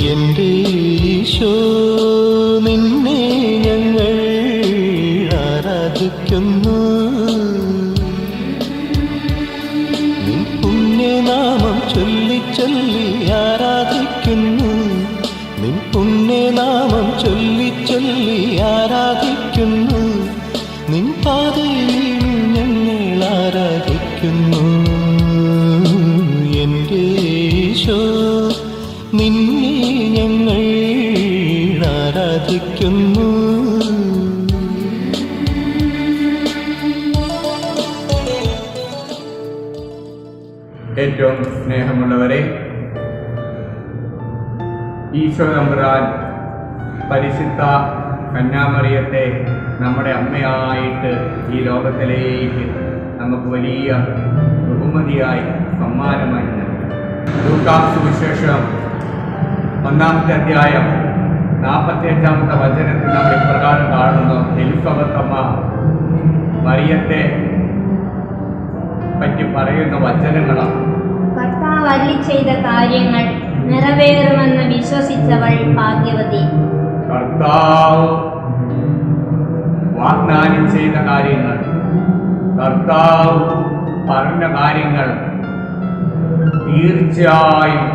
എൻ്റെ ഈശോ നിന്നെ ഞങ്ങൾ ആരാധിക്കുന്നു. നിൻ പുണ്യനാമം ചൊല്ലി ചൊല്ലി ആരാധിക്കുന്നു. നിൻ പുണ്യനാമം ചൊല്ലി ചൊല്ലി ആരാധിക്കുന്നു. നിൻ പാതയിൽ ഞങ്ങൾ ആരാധിക്കുന്നു. എൻ്റെ ഈശോ നിന്നെ ഞങ്ങൾ ആരാധിക്കുന്നു. ഏറ്റവും സ്നേഹമുള്ളവരെ, ഈശോ തമ്പുരാൻ പരിശുദ്ധ കന്യാമറിയത്തെ നമ്മുടെ അമ്മയായിട്ട് ഈ ലോകത്തിലേക്ക് നമുക്ക് വലിയ ബഹുമതിയായി സമ്മാനമായി നൽകി. ലൂക്കാസ് സുവിശേഷം 1-ാമത്തെ അധ്യായം 45-ാമത്തെ വചനത്തിൽ നമ്മൾ ഇപ്രകാരം കാണുന്നു. എലിസബത്ത് അമ്മ മറിയത്തെ പറ്റി പറയുന്ന വചനങ്ങളാണ്. കർത്താവ് അരുളി ചെയ്ത കാര്യങ്ങൾ നിറവേറുമെന്ന് വിശ്വസിച്ചവൾ ഭാഗ്യവതി. കർത്താവ് വാഗ്ദാനം ചെയ്ത കാര്യങ്ങൾ, കർത്താവ് പറഞ്ഞ കാര്യങ്ങൾ തീർച്ചയായും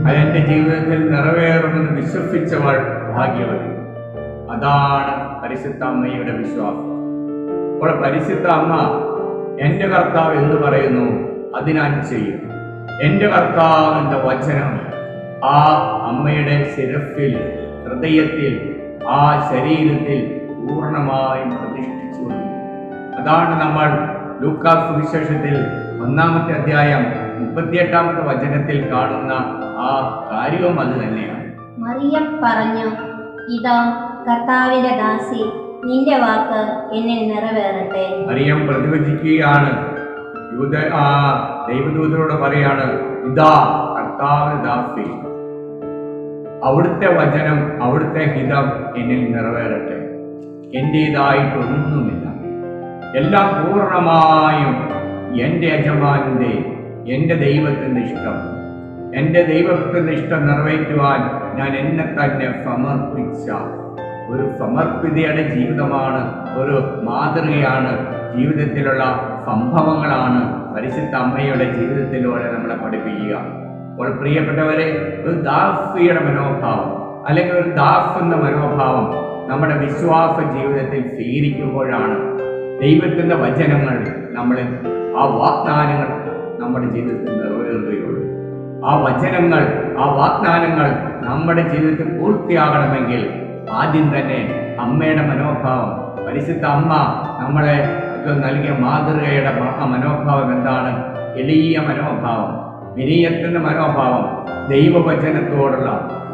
അതെന്റെ ജീവിതത്തിൽ നിറവേറുമെന്ന് വിശ്വസിച്ചവൾ ഭാഗ്യവതി. അതാണ് പരിശുദ്ധ അമ്മയുടെ വിശ്വാസം. അപ്പോൾ പരിശുദ്ധ അമ്മ എൻ്റെ കർത്താവ് എന്ന് പറയുന്നു, അതിനാൽ ചെയ്യും. എൻ്റെ കർത്താവിൻ്റെ വചനം ആ അമ്മയുടെ ശിരസിൽ, ഹൃദയത്തിൽ, ആ ശരീരത്തിൽ പൂർണ്ണമായും പ്രതിഷ്ഠിച്ചു. അതാണ് നമ്മൾ ലൂക്കാസ് സുവിശേഷത്തിൽ 1-ാമത്തെ അധ്യായം 38-ാമത്തെ വചനത്തിൽ കാണുന്ന ആ കാര്യവും അത് തന്നെയാണ്. മറിയം പറഞ്ഞു, ഇതാ കർത്താവിന്റെ ദാസി, നിന്റെ വാക്ക് എന്നിൽ നിറവേറട്ടെ. മറിയം പ്രതിവചിക്കുകയാണ്. ദൈവദൂതരോട് പറയാണ്, ഇതാ കർത്താവിന്റെ ദാസി, അവിടുത്തെ വചനം, അവിടുത്തെ ഹിതം എന്നിൽ നിറവേറട്ടെ. എന്റേതായിട്ടൊന്നുമില്ല, എല്ലാം പൂർണ്ണമായും എൻ്റെ യജമാനന്റെ, എൻ്റെ ദൈവത്തിൻ്റെ ഇഷ്ടം, എൻ്റെ ദൈവത്തിൻ്റെ ഇഷ്ടം നിറവേറ്റുവാൻ ഞാൻ എന്നെ തന്നെ സമർപ്പിച്ച ഒരു സമർപ്പിതയുടെ ജീവിതമാണ്, ഒരു മാതൃകയാണ്, ജീവിതത്തിലുള്ള സംഭവങ്ങളാണ് പരിശുദ്ധ അമ്മയുടെ ജീവിതത്തിലൂടെ നമ്മളെ പഠിപ്പിക്കുക. അപ്പോൾ പ്രിയപ്പെട്ടവരെ, ഒരു ദാസിയുടെ മനോഭാവം അല്ലെങ്കിൽ ഒരു ദാസ് എന്ന മനോഭാവം നമ്മുടെ വിശ്വാസ ജീവിതത്തിൽ സ്വീകരിക്കുമ്പോഴാണ് ദൈവത്തിൻ്റെ വചനങ്ങൾ നമ്മളിൽ, ആ വാഗ്ദാനങ്ങൾ നമ്മുടെ ജീവിതത്തിൽ നിറവേറുകയുള്ളൂ. ആ വചനങ്ങൾ, ആ വാഗ്ദാനങ്ങൾ നമ്മുടെ ജീവിതത്തിൽ പൂർത്തിയാകണമെങ്കിൽ ആദ്യം തന്നെ അമ്മയുടെ മനോഭാവം, പരിശുദ്ധ അമ്മ നമ്മളെ നൽകിയ മാതൃകയുടെ മനോഭാവം എന്താണ്? എളിയ മനോഭാവം, വിനയത്തിൻ്റെ മനോഭാവം, ദൈവവചനത്തോടുള്ള,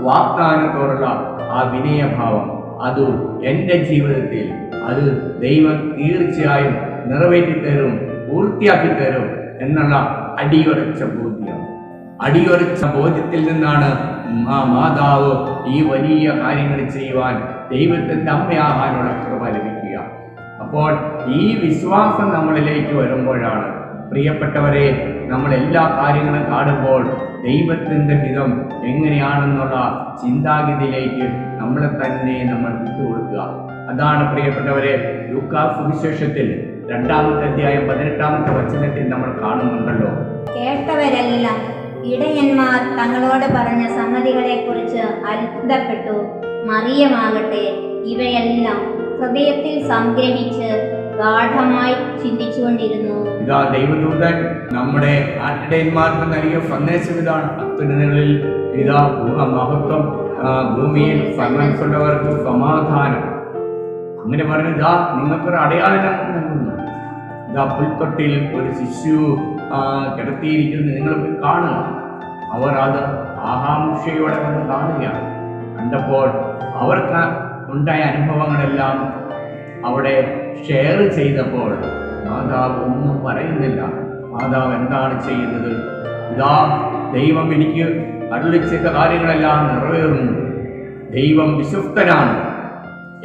വാഗ്ദാനത്തോടുള്ള ആ വിനയഭാവം, അത് എൻ്റെ ജീവിതത്തിൽ അത് ദൈവം തീർച്ചയായും നിറവേറ്റിത്തരും, പൂർത്തിയാക്കി തരും എന്നുള്ള അടിയുറച്ച ബോധ്യം. അടിയുറച്ച ബോധ്യത്തിൽ നിന്നാണ് മാതാവ് ഈ വലിയ കാര്യങ്ങൾ ചെയ്യുവാൻ, ദൈവത്തിൻ്റെ അമ്മയാകാനുള്ള കൃപ ലഭിക്കുക. അപ്പോൾ ഈ വിശ്വാസം നമ്മളിലേക്ക് വരുമ്പോഴാണ് പ്രിയപ്പെട്ടവരെ, നമ്മൾ എല്ലാ കാര്യങ്ങളും കാണുമ്പോൾ ദൈവത്തിൻ്റെ ഹിതം എങ്ങനെയാണെന്നുള്ള ചിന്താഗതിയിലേക്ക് നമ്മളെ തന്നെ നമ്മൾ വിട്ടുകൊടുക്കുക. അതാണ് പ്രിയപ്പെട്ടവരെ ലൂക്കാസ് സുവിശേഷത്തിൽ 2-ാമത്തെ അധ്യായം 18-ാമത്തെ വചനത്തിൽ നമ്മൾ കാണുന്നുണ്ടല്ലോ. കേട്ടവരെല്ലാം ഇടയന്മാർ തങ്ങളോട് പറഞ്ഞ സംഗതികളെ കുറിച്ച് അത്ഭുതപ്പെട്ടു. മറിയമാകട്ടെ ഇവയെല്ലാം ഹൃദയത്തിൽ സംഗ്രഹിച്ച് ഗാഠമായി ചിന്തിച്ചുകൊണ്ടിരുന്നു. ഇതാ ദൈവദൂതൻ നമ്മുടെ ആട്ടിടയന്മാർക്ക് നൽകിയ സന്ദേശം ഇതാണ്. അത്യുന്നതങ്ങളിൽ ഇതാ മഹത്വം, ഭൂമിയിൽ സന്മനസ്സുള്ളവർക്ക് സമാധാനം. അങ്ങനെ പറഞ്ഞു, ഇതാ നിങ്ങൾക്കൊരു അടയാളം നൽകുന്നു. ഇതാ പുൽത്തൊട്ടിൽ ഒരു ശിശു കിടത്തിയിരിക്കുന്നത് നിങ്ങൾ കാണുക. അവർ അത് ആകാംക്ഷയോടെ വന്ന് കാണുകയാണ്. കണ്ടപ്പോൾ അവർക്ക് ഉണ്ടായ അനുഭവങ്ങളെല്ലാം അവിടെ ഷെയർ ചെയ്തപ്പോൾ മാതാവ് ഒന്നും പറയുന്നില്ല. മാതാവ് എന്താണ് ചെയ്യുന്നത്? ഇതാ ദൈവം എനിക്ക് അരുളി ചെയ്ത കാര്യങ്ങളെല്ലാം നിറവേറുന്നു. ദൈവം വിശ്വസ്തനാണ്.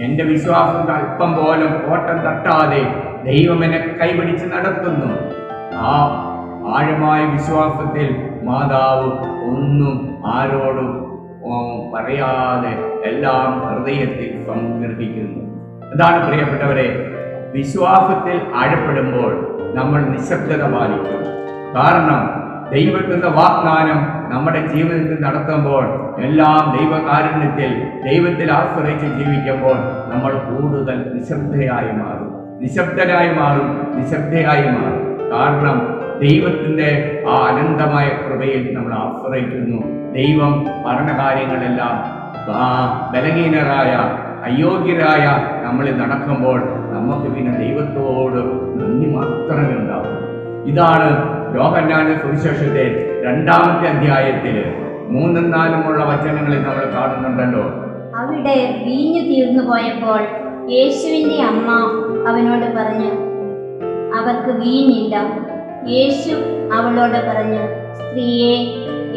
എൻ്റെ വിശ്വാസത്തിൽ അല്പം പോലും കോട്ടം തട്ടാതെ ദൈവം എന്നെ കൈപിടിച്ച് നടത്തുന്നു. ആ ആഴമായ വിശ്വാസത്തിൽ മാതാവ് ഒന്നും ആരോടും പറയാതെ എല്ലാം ഹൃദയത്തിൽ സംഗ്രഹിക്കുന്നു. അതാണ് പ്രിയപ്പെട്ടവരെ, വിശ്വാസത്തിൽ ആഴപ്പെടുമ്പോൾ നമ്മൾ നിശബ്ദത പാലിക്കും. കാരണം ദൈവത്തിന്റെ വാഗ്ദാനം നമ്മുടെ ജീവിതത്തിൽ നടത്തുമ്പോൾ എല്ലാം ദൈവകാരുണ്യത്തിൽ ദൈവത്തിൽ ആശ്രയിച്ച് ജീവിക്കുമ്പോൾ നമ്മൾ കൂടുതൽ നിശബ്ദയായി മാറും. കാരണം ദൈവത്തിൻ്റെ ആ അനന്തമായ കൃപയിൽ നമ്മൾ ആശ്രയിക്കുന്നു. ദൈവം ഭരണകാര്യങ്ങളെല്ലാം ബലഹീനരായ അയോഗ്യരായ നമ്മളിൽ നടക്കുമ്പോൾ നമുക്ക് പിന്നെ ദൈവത്തോട് നന്ദി മാത്രമേ ഉണ്ടാവൂ. ഇതാണ് യോഹന്നാന്റെ സുവിശേഷത്തെ 2-ാമത്തെ അധ്യായത്തിൽ 3-4 വചനങ്ങളിൽ നമ്മൾ കാണുന്നുണ്ടല്ലോ. അവിടെ വീഞ്ഞു തീർന്നു പോയപ്പോൾ യേശുവിൻ്റെ അമ്മ അവനോട് പറഞ്ഞു, അവർക്ക് വീഞ്ഞില്ല. യേശു അവളോട് പറഞ്ഞു, സ്ത്രീയെ,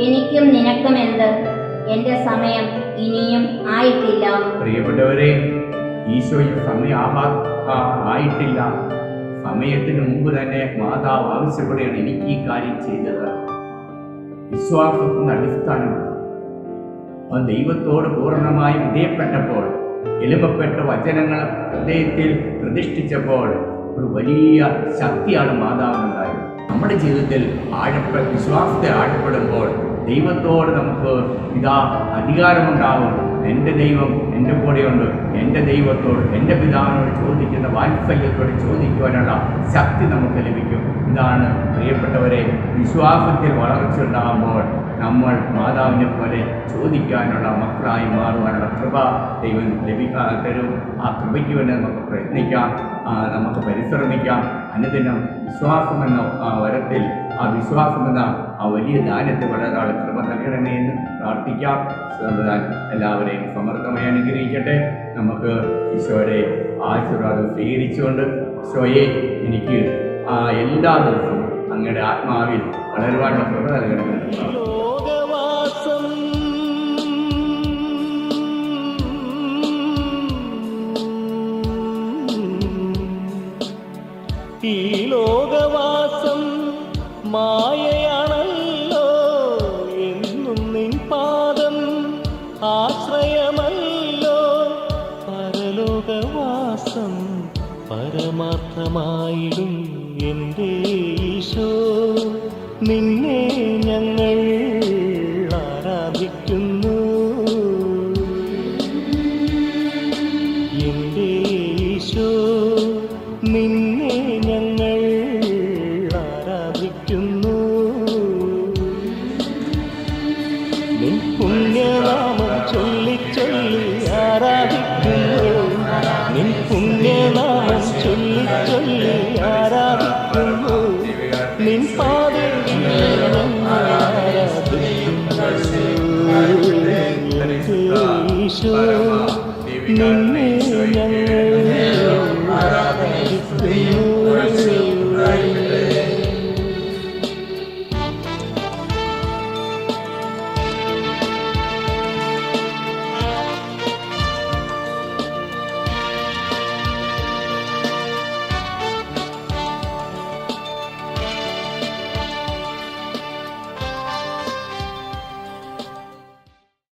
എനിക്കും നിനക്കും എന്ത്? എൻ്റെ സമയം ഇനിയും ആയിട്ടില്ല. പ്രിയപ്പെട്ടവരെ, ഈശോയ്ക്ക് സമയം ആയിട്ടില്ല. സമയത്തിന് മുമ്പ് തന്നെ മാതാവ് ആവശ്യപ്പെടുകയാണ്, എനിക്ക് ഈ കാര്യം ചെയ്തത്. വിശ്വാസത്തിന്റെ അടിസ്ഥാനമാണ്. അവൻ ദൈവത്തോട് പൂർണ്ണമായി വിധേയപ്പെട്ടപ്പോൾ, എളിമപ്പെട്ട വചനങ്ങൾ ഹൃദയത്തിൽ പ്രതിഷ്ഠിച്ചപ്പോൾ ഒരു വലിയ ശക്തിയാണ് മാതാവിനുണ്ടായത്. നമ്മുടെ ജീവിതത്തിൽ വിശ്വാസത്തെ ആഴപ്പെടുമ്പോൾ ദൈവത്തോട് നമുക്ക് അധികാരമുണ്ടാവും. എൻ്റെ ദൈവം എൻ്റെ കൂടെയുണ്ട്. എൻ്റെ ദൈവത്തോട്, എൻ്റെ പിതാവിനോട് ചോദിക്കുന്ന വാത്സല്യത്തോട് ചോദിക്കുവാനുള്ള ശക്തി നമുക്ക് ലഭിക്കും. ഇതാണ് പ്രിയപ്പെട്ടവരെ, വിശ്വാസത്തിൽ വളർച്ച ഉണ്ടാകുമ്പോൾ നമ്മൾ മാതാവിനെ പോലെ ചോദിക്കാനുള്ള മക്കളായി മാറുവാനുള്ള കൃപ ദൈവം തരും. ആ കൃപയ്ക്ക് വേണ്ടി നമുക്ക് പ്രയത്നിക്കാം, നമുക്ക് പരിശ്രമിക്കാം. അനുദിനം വിശ്വാസമെന്ന വരത്തിൽ, ആ വിശ്വാസമെന്ന ആ വലിയ ദാനത്തെ വളരാൾ കൃപ നൽകണമേ എന്ന് പ്രാർത്ഥിക്കാം. എല്ലാവരെയും സമർത്ഥമായി അനുഗ്രഹിക്കട്ടെ. നമുക്ക് ഈശോയുടെ ആശീർവാദം സ്വീകരിച്ചുകൊണ്ട്, ഈശോയെ, എനിക്ക് എല്ലാ ദിവസവും അങ്ങയുടെ ആത്മാവിൽ വളരുവാനുള്ള കൃപ നൽകണമെന്ന് ഈ ലോകവാസം മായയാണല്ലോ, എന്നും നിൻ പാദം ആശ്രയമല്ലോ. പരലോകവാസം പരമാർത്ഥമായിടും എൻ്റെ ഈശോ, നിന്നെ ഞങ്ങൾ ആരാധിക്കുന്നു. എൻ്റെ ഈശോ, നിന്നെ ഞങ്ങൾ ആരാധിക്കുന്നു. നിൻ പുണ്യനാമം ചൊല്ലി ചൊല്ലി ആരാധിക്കുന്നു. നിൻ പുണ്യനാമം ചൊല്ലി ചൊല്ലി ആരാധിക്കുന്നു. നിൻ പാദത്തിൽ ആരാധിക്കുന്നു. ഈശോ, നിൻ